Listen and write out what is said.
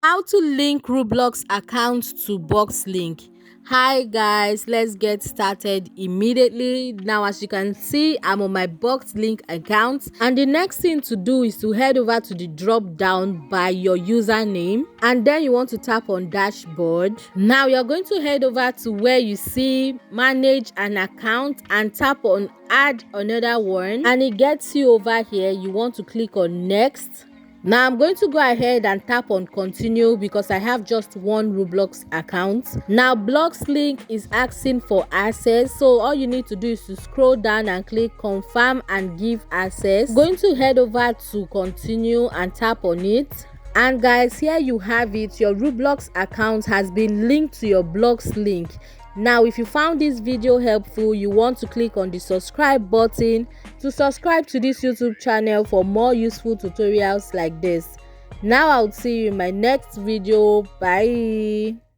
How to link Roblox account to Boxlink. Hi guys, let's get started immediately. Now as you can see, I'm on my Boxlink account, and the next thing to do is to head over to the drop down by your username, and then you want to tap on dashboard. Now you're going to head over to where you see manage an account and tap on add another one, and it gets you over here. You want to click on next. Now I'm going to go ahead and tap on continue because I have just one Roblox account. Now Boxlink is asking for access, so all you need to do is to scroll down and click confirm and give access. Going to head over to continue and tap on it. And guys, here you have it. Your Roblox account has been linked to your Boxlink. Now if you found this video helpful, you want to click on the subscribe button to subscribe to this YouTube channel for more useful tutorials like this. Now I'll see you in my next video. Bye.